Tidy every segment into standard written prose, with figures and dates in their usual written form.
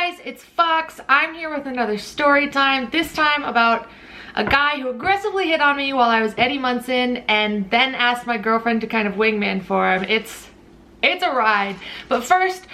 guys, it's Fox. I'm here with another story time, this time about a guy who aggressively hit on me while I was Eddie Munson and then asked my girlfriend to kind of wingman for him. It's a ride. But first,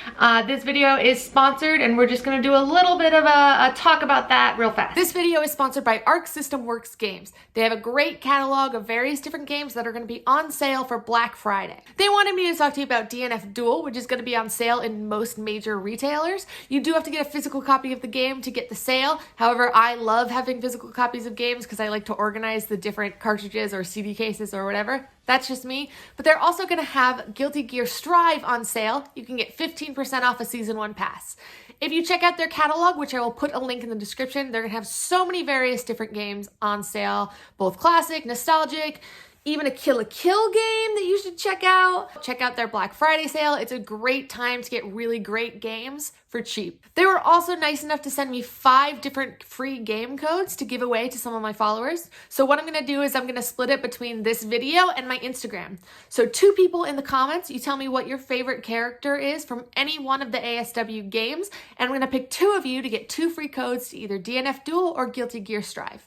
this video is sponsored and we're just gonna do a little bit of a talk about that real fast. This video is sponsored by Arc System Works Games. They have a great catalog of various different games that are gonna be on sale for Black Friday. They wanted me to talk to you about DNF Duel, which is gonna be on sale in most major retailers. You do have to get a physical copy of the game to get the sale. However, I love having physical copies of games because I like to organize the different cartridges or CD cases or whatever. That's just me. But they're also gonna have Guilty Gear Strive on sale. You can get 15% off a Season 1 pass. If you check out their catalog, which I will put a link in the description, they're gonna have so many various different games on sale, both classic, nostalgic, even a Kill la Kill game that you should check out. Check out their Black Friday sale. It's a great time to get really great games for cheap. They were also nice enough to send me 5 different free game codes to give away to some of my followers. So what I'm gonna do is I'm gonna split it between this video and my Instagram. So 2 people in the comments, you tell me what your favorite character is from any one of the ASW games, and I'm gonna pick 2 of you to get 2 free codes to either DNF Duel or Guilty Gear Strive.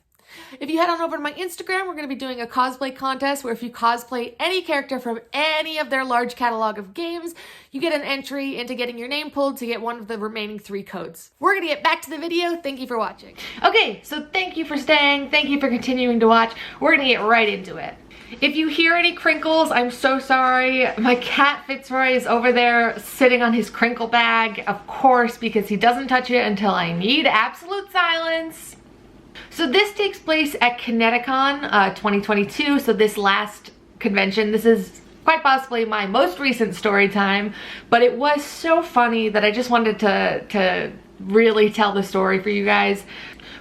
If you head on over to my Instagram, we're going to be doing a cosplay contest where if you cosplay any character from any of their large catalog of games, you get an entry into getting your name pulled to get one of the remaining 3 codes. We're going to get back to the video. Thank you for watching. Okay, so thank you for staying. Thank you for continuing to watch. We're going to get right into it. If you hear any crinkles, I'm so sorry. My cat Fitzroy is over there sitting on his crinkle bag, of course, because he doesn't touch it until I need absolute silence. So this takes place at Kineticon 2022, so this last convention. This is quite possibly my most recent story time, but it was so funny that I just wanted to really tell the story for you guys.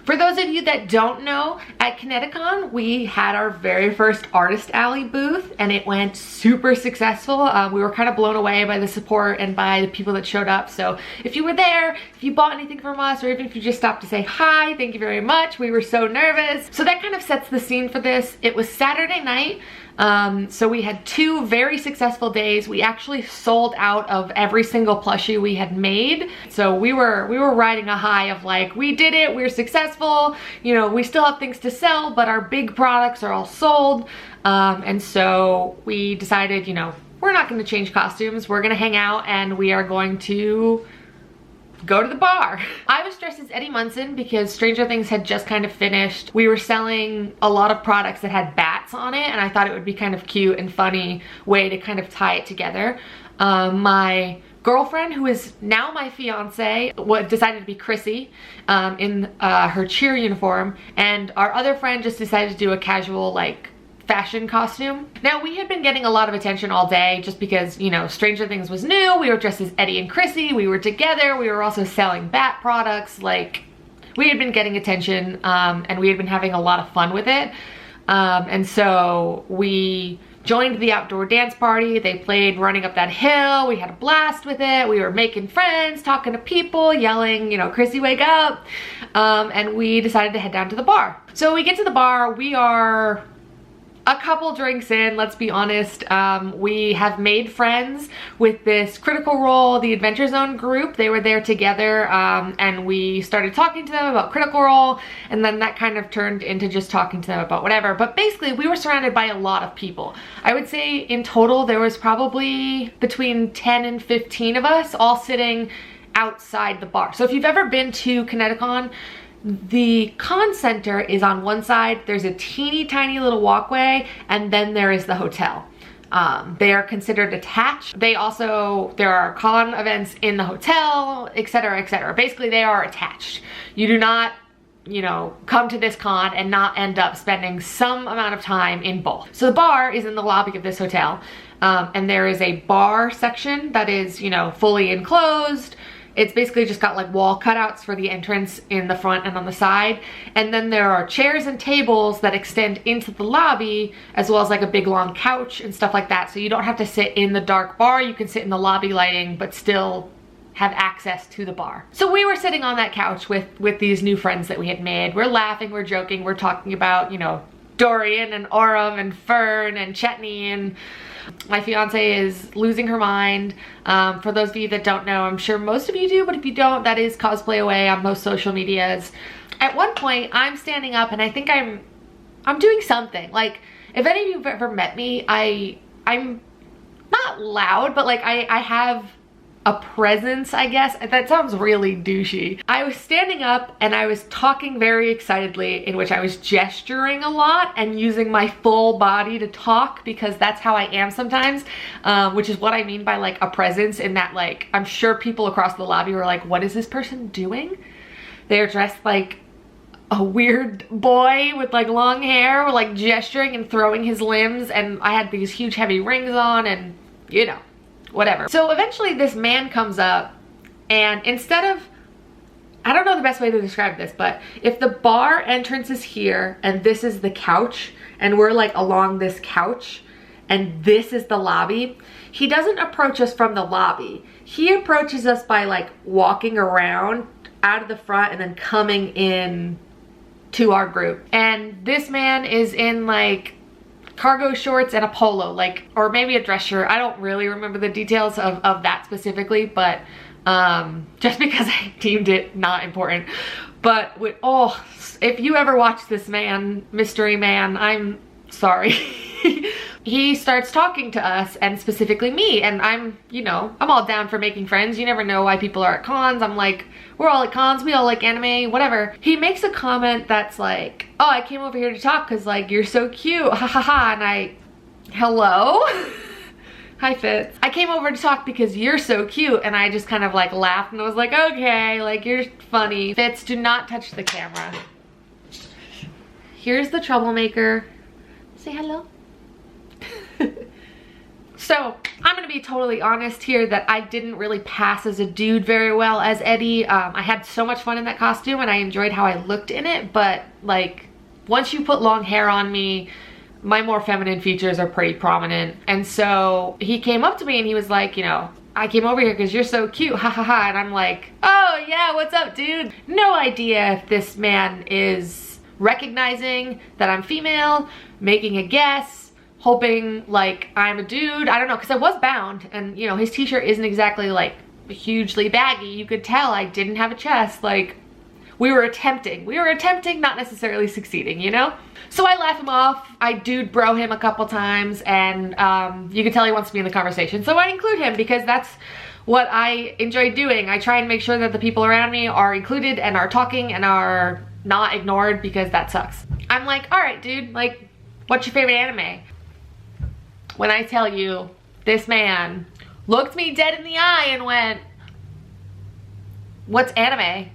For those of you that don't know, at Kineticon, we had our very first Artist Alley booth and it went super successful. We were kind of blown away by the support and by the people that showed up. So if you were there, if you bought anything from us, or even if you just stopped to say hi, thank you very much. We were so nervous. So that kind of sets the scene for this. It was Saturday night. So we had 2 very successful days. We actually sold out of every single plushie we had made. So we were riding a high of like, we did it, we're successful, you know, we still have things to sell, but our big products are all sold. And so we decided, you know, we're not gonna change costumes, we're gonna hang out and we are going to go to the bar. I was dressed as Eddie Munson because Stranger Things had just kind of finished. We were selling a lot of products that had bats on it and I thought it would be kind of cute and funny way to kind of tie it together. My girlfriend, who is now my fiance, decided to be Chrissy in her cheer uniform, and our other friend just decided to do a casual like fashion costume. Now we had been getting a lot of attention all day just because, you know, Stranger Things was new, we were dressed as Eddie and Chrissy, we were together, we were also selling bat products, like we had been getting attention and we had been having a lot of fun with it. And so we joined the outdoor dance party. They played Running Up That Hill. We had a blast with it. We were making friends, talking to people, yelling, you know, Chrissy, wake up. And we decided to head down to the bar. So we get to the bar. We are a couple drinks in, let's be honest. We have made friends with this Critical Role, the Adventure Zone group. They were there together and we started talking to them about Critical Role, and then that kind of turned into just talking to them about whatever. But basically we were surrounded by a lot of people. I would say in total there was probably between 10 and 15 of us all sitting outside the bar. So if you've ever been to Kineticon, the con center is on one side, there's a teeny tiny little walkway, and then there is the hotel. They are considered attached. There are con events in the hotel, etc., etc. Basically, they are attached. You do not, you know, come to this con and not end up spending some amount of time in both. So the bar is in the lobby of this hotel, and there is a bar section that is, you know, fully enclosed. It's basically just got like wall cutouts for the entrance in the front and on the side. And then there are chairs and tables that extend into the lobby, as well as like a big long couch and stuff like that. So you don't have to sit in the dark bar. You can sit in the lobby lighting, but still have access to the bar. So we were sitting on that couch with these new friends that we had made. We're laughing, we're joking, we're talking about, you know, Dorian and Aurum and Fern and Chetney and My fiance is losing her mind. For those of you that don't know, I'm sure most of you do, but if you don't, that is cosplay away on most social medias. At one point, I'm standing up and I think I'm doing something. Like, if any of you have ever met me, I'm not loud, but like I have a presence, I guess. That sounds really douchey. I was standing up and I was talking very excitedly, in which I was gesturing a lot and using my full body to talk, because that's how I am sometimes, which is what I mean by like a presence, in that like I'm sure people across the lobby were like, what is this person doing? They're dressed like a weird boy with like long hair, like gesturing and throwing his limbs, and I had these huge heavy rings on, and you know, whatever. So eventually this man comes up, and instead of, I don't know the best way to describe this, but if the bar entrance is here and this is the couch and we're like along this couch and this is the lobby, he doesn't approach us from the lobby. He approaches us by like walking around out of the front and then coming in to our group. And this man is in like cargo shorts and a polo, like, or maybe a dress shirt. I don't really remember the details of that specifically, but just because I deemed it not important. But with, oh, if you ever watch this man, mystery man, I'm sorry. He starts talking to us, and specifically me, and I'm, you know, I'm all down for making friends. You never know why people are at cons. I'm like, we're all at cons, we all like anime, whatever. He makes a comment that's like, oh, I came over here to talk because like you're so cute, ha ha ha. And I, hello? Hi Fitz. I came over to talk because you're so cute, and I just kind of like laughed and I was like, okay, like you're funny. Fitz, do not touch the camera. Here's the troublemaker. Say hello. So I'm gonna be totally honest here that I didn't really pass as a dude very well as Eddie. I had so much fun in that costume and I enjoyed how I looked in it, but like once you put long hair on me, my more feminine features are pretty prominent. And so he came up to me and he was like, you know, I came over here because you're so cute, ha ha ha. And I'm like, oh yeah, what's up, dude? No idea if this man is recognizing that I'm female, making a guess, hoping like I'm a dude. I don't know, because I was bound, and you know, his t-shirt isn't exactly like hugely baggy. You could tell I didn't have a chest. Like, we were attempting, not necessarily succeeding, you know? So I laugh him off. I dude bro him a couple times, and you can tell he wants to be in the conversation. So I include him because that's what I enjoy doing. I try and make sure that the people around me are included and are talking and are not ignored, because that sucks. I'm like, all right, dude, like, what's your favorite anime? When I tell you, this man looked me dead in the eye and went, what's anime?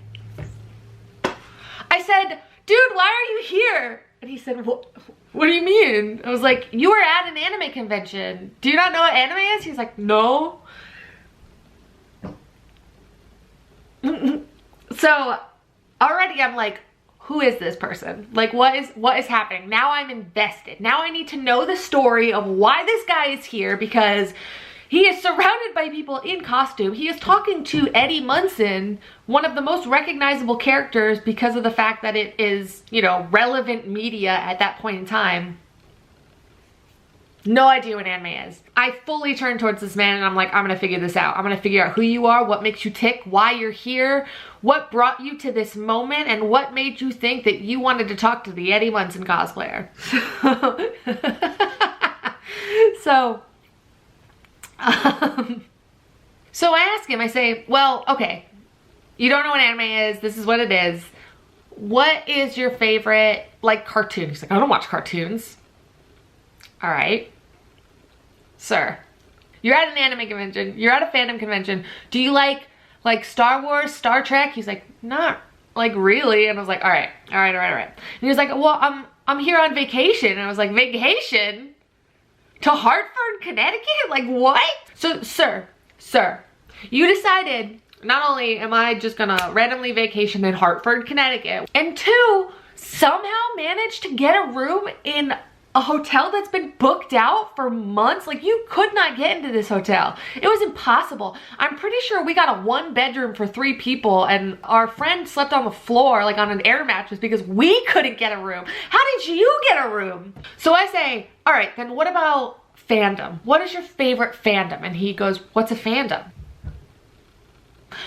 I said, dude, why are you here? And he said, what do you mean? I was like, you were at an anime convention. Do you not know what anime is? He's like, no. So already I'm like, who is this person? Like, what is happening? Now I'm invested. Now I need to know the story of why this guy is here, because he is surrounded by people in costume. He is talking to Eddie Munson, one of the most recognizable characters, because of the fact that it is, you know, relevant media at that point in time. No idea what anime is. I fully turn towards this man and I'm like, I'm gonna figure this out. I'm gonna figure out who you are, what makes you tick, why you're here, what brought you to this moment, and what made you think that you wanted to talk to the Eddie Munson cosplayer. So I ask him, I say, well, okay, you don't know what anime is, this is what it is. What is your favorite, like, cartoon? He's like, I don't watch cartoons. All right. Sir, you're at an anime convention, you're at a fandom convention. Do you like Star Wars, Star Trek? He's like, not like really. And I was like, all right. And he was like, well, I'm here on vacation. And I was like, vacation? To Hartford, Connecticut? Like, what? So, sir, you decided, not only am I just gonna randomly vacation in Hartford, Connecticut, and two, somehow managed to get a room in a hotel that's been booked out for months. Like, you could not get into this hotel. It was impossible. I'm pretty sure we got a 1-bedroom for 3 people, and our friend slept on the floor, like on an air mattress, because we couldn't get a room. How did you get a room? So I say, all right, then what about fandom? What is your favorite fandom? And he goes, what's a fandom?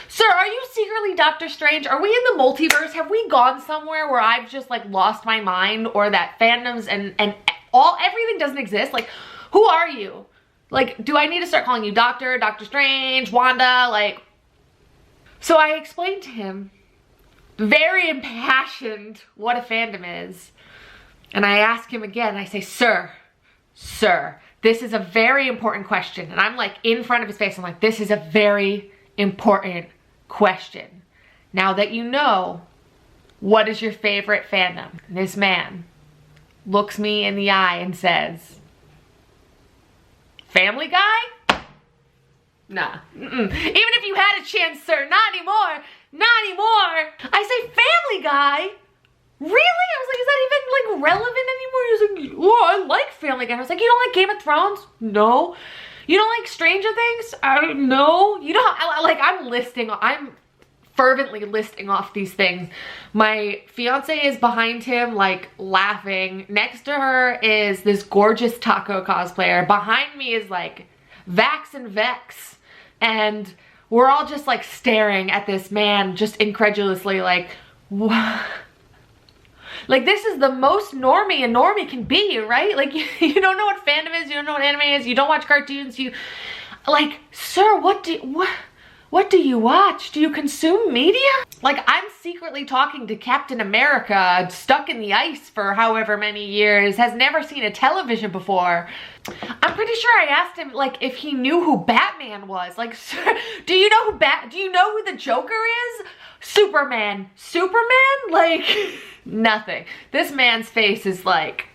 Sir, are you secretly Doctor Strange? Are we in the multiverse? Have we gone somewhere where I've just like lost my mind, or that fandoms and everything doesn't exist? Like, who are you? Like, do I need to start calling you Doctor Strange, Wanda? Like, so I explained to him, very impassioned, what a fandom is. And I ask him again, I say, sir, this is a very important question. And I'm like in front of his face, I'm like, this is a very important question. Now that you know, what is your favorite fandom? And this man looks me in the eye and says, Family Guy? Nah. Even if you had a chance, sir, not anymore. Not anymore. I say, Family Guy? Really? I was like, is that even like relevant anymore? He was like, oh, I like Family Guy. I was like, you don't like Game of Thrones? No. You don't like Stranger Things? No. You don't, I'm fervently listing off these things. My fiance is behind him, like laughing. Next to her is this gorgeous taco cosplayer. Behind me is like Vax and Vex. And we're all just like staring at this man just incredulously like, what? Like, this is the most normie a normie can be, right? Like, you don't know what fandom is, you don't know what anime is, you don't watch cartoons, you, like, sir, what do you watch? Do you consume media? Like, I'm secretly talking to Captain America, stuck in the ice for however many years, has never seen a television before. I'm pretty sure I asked him, like, if he knew who Batman was. Like, sir, do you know who the Joker is? Superman? Like, nothing. This man's face is like,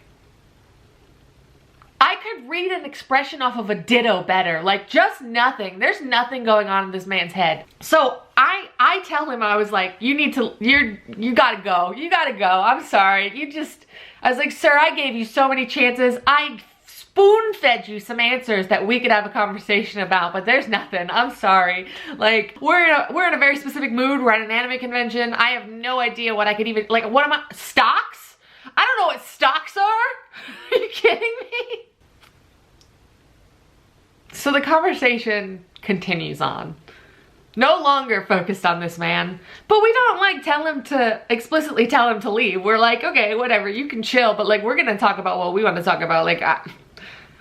I could read an expression off of a ditto better. Like, just nothing. There's nothing going on in this man's head. So I tell him, I was like, you gotta go. You gotta go. I'm sorry. I was like, sir, I gave you so many chances. I spoon-fed you some answers that we could have a conversation about, but there's nothing. I'm sorry. Like, we're in a very specific mood. We're at an anime convention. I have no idea what I could even, like, what am I, stocks? I don't know what stocks are. Are you kidding me? So the conversation continues on. No longer focused on this man, but we don't like explicitly tell him to leave. We're like, okay, whatever, you can chill, but like, we're gonna talk about what we want to talk about. Like,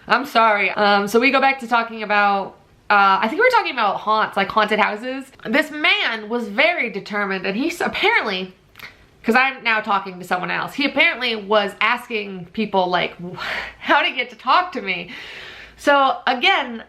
I'm sorry. So we go back to talking about, I think we were talking about haunts, like haunted houses. This man was very determined, and he's apparently, because I'm now talking to someone else, he apparently was asking people like how to get to talk to me. So again,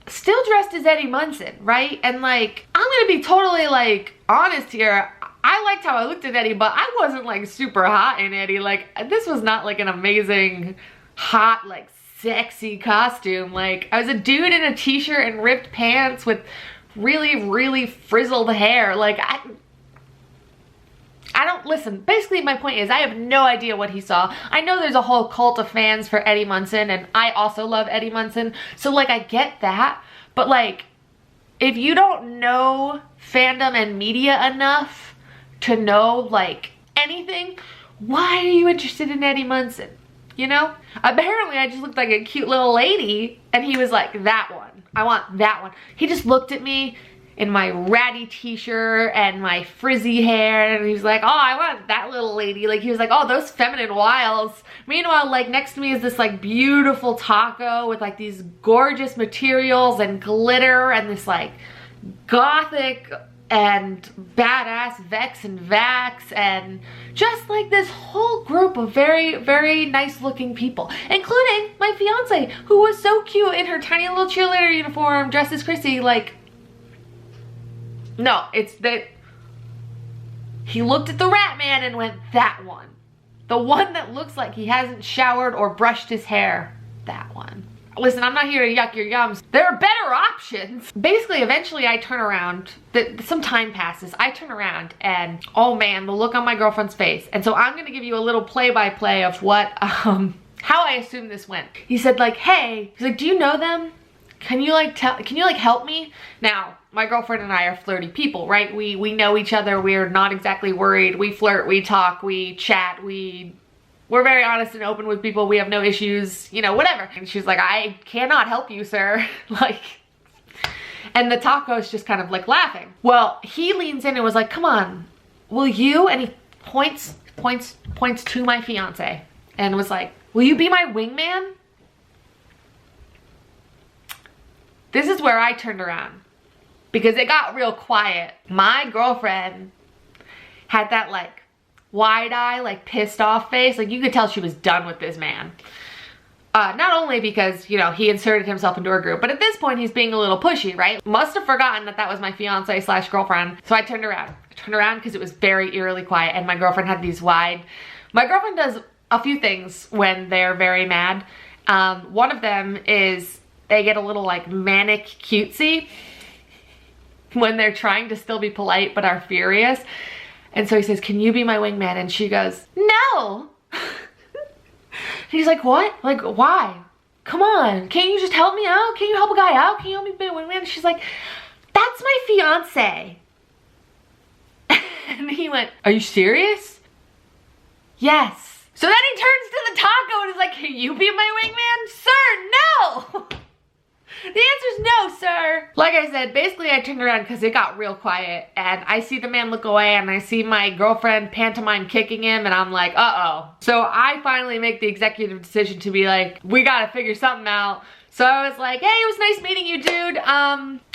still dressed as Eddie Munson, right? And like, I'm gonna be totally like honest here. I liked how I looked at Eddie, but I wasn't like super hot in Eddie. Like, this was not like an amazing, hot, like sexy costume. Like, I was a dude in a t-shirt and ripped pants with really, really frizzled hair. Like, I don't, listen, basically my point is I have no idea what he saw. I know there's a whole cult of fans for Eddie Munson, and I also love Eddie Munson. So like, I get that, but like, if you don't know fandom and media enough to know like anything, why are you interested in Eddie Munson? You know? Apparently I just looked like a cute little lady, and he was like, that one. I want that one. He just looked at me in my ratty t-shirt and my frizzy hair, and he was like, oh, I want that little lady. Like, he was like, oh, those feminine wiles. Meanwhile, like, next to me is this like beautiful taco with like these gorgeous materials and glitter and this like gothic and badass Vex and Vax, and just like this whole group of very, very nice looking people, including my fiance, who was so cute in her tiny little cheerleader uniform, dressed as Chrissy. Like, no, it's that he looked at the rat man and went, that one. The one that looks like he hasn't showered or brushed his hair. That one. Listen, I'm not here to yuck your yums. There are better options. Basically, eventually I turn around, some time passes, I turn around and, oh man, the look on my girlfriend's face. And so I'm gonna give you a little play-by-play of what, how I assume this went. He said like, hey, he's like, do you know them? Can you like help me? Now, my girlfriend and I are flirty people, right? We know each other, we're not exactly worried. We flirt, we talk, we chat, we we're very honest and open with people. We have no issues, you know, whatever. And she's like, I cannot help you, sir. Like, and the taco's just kind of like laughing. Well, he leans in and was like, come on, will you? And he points to my fiance and was like, will you be my wingman? This is where I turned around because it got real quiet. My girlfriend had that like wide eye, like pissed off face. Like you could tell she was done with this man. Not only because, you know, he inserted himself into her group, but at this point he's being a little pushy, right? Must have forgotten that that was my fiance slash girlfriend. So I turned around. Because it was very eerily quiet and my girlfriend had these wide... My girlfriend does a few things when they're very mad. One of them is they get a little like manic cutesy when they're trying to still be polite but are furious. And so he says, can you be my wingman? And she goes, no. He's like, what? Like, why? Come on, can't you just help me out? Can you help a guy out? Can you help me be a wingman? And she's like, that's my fiance. And he went, are you serious? Yes. So then he turns to the taco and is like, can you be my wingman? Sir, no. The answer is no, sir. Like I said, basically I turned around because it got real quiet and I see the man look away and I see my girlfriend pantomime kicking him and I'm like, uh-oh. So I finally make the executive decision to be like, we gotta figure something out. So I was like, hey, it was nice meeting you, dude.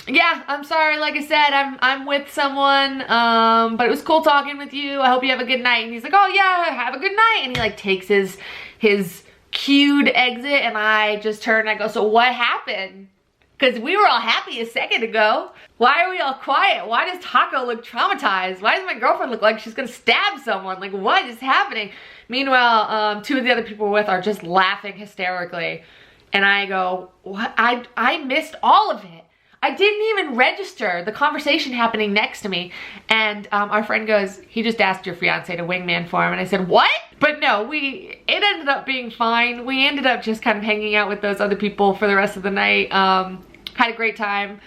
Yeah, I'm sorry, like I said, I'm with someone, but it was cool talking with you. I hope you have a good night. And he's like, oh yeah, have a good night. And he like takes his cued exit and I just turn and I go, so what happened? Because we were all happy a second ago. Why are we all quiet? Why does Taco look traumatized? Why does my girlfriend look like she's gonna stab someone? Like, what is happening? Meanwhile, two of the other people we're with are just laughing hysterically. And I go, what? I missed all of it. I didn't even register the conversation happening next to me. And our friend goes, he just asked your fiance to wingman for him. And I said, what? But no, it ended up being fine. We ended up just kind of hanging out with those other people for the rest of the night. Had a great time.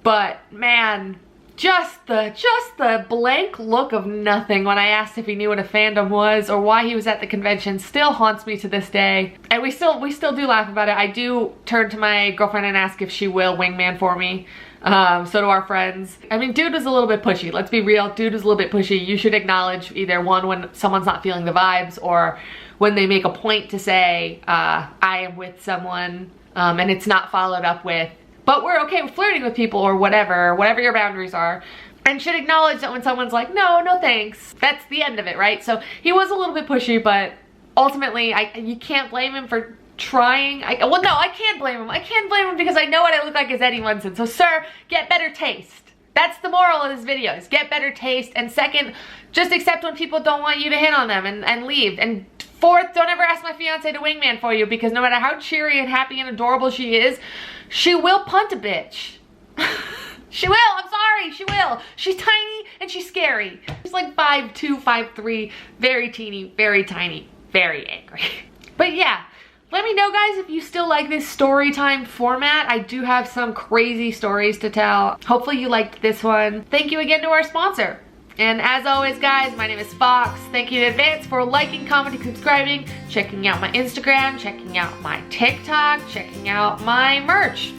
But man, just the blank look of nothing when I asked if he knew what a fandom was or why he was at the convention still haunts me to this day. And we still do laugh about it. I do turn to my girlfriend and ask if she will wingman for me. So do our friends. I mean, dude was a little bit pushy. Let's be real, dude was a little bit pushy. You should acknowledge either one, when someone's not feeling the vibes, or when they make a point to say, I am with someone, and it's not followed up with, but we're okay with flirting with people or whatever your boundaries are. And should acknowledge that when someone's like, no thanks, that's the end of it, right? So he was a little bit pushy, but ultimately, you can't blame him for trying. Well, no, I can't blame him. I can't blame him because I know what I look like as Eddie Munson. So sir, get better taste. That's the moral of this video, is get better taste. And second, just accept when people don't want you to hit on them and leave. And fourth, don't ever ask my fiance to wingman for you, because no matter how cheery and happy and adorable she is, she will punt a bitch. She will, I'm sorry, she will. She's tiny and she's scary. She's like 5'2", 5'3", very teeny, very tiny, very angry. But yeah, let me know guys if you still like this story time format. I do have some crazy stories to tell. Hopefully you liked this one. Thank you again to our sponsor. And as always guys, my name is Fox. Thank you in advance for liking, commenting, subscribing, checking out my Instagram, checking out my TikTok, checking out my merch.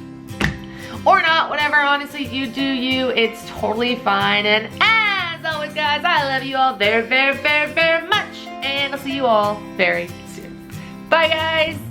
Or not, whatever, honestly, you do you. It's totally fine. And as always guys, I love you all very, very, very, very much. And I'll see you all very soon. Bye guys.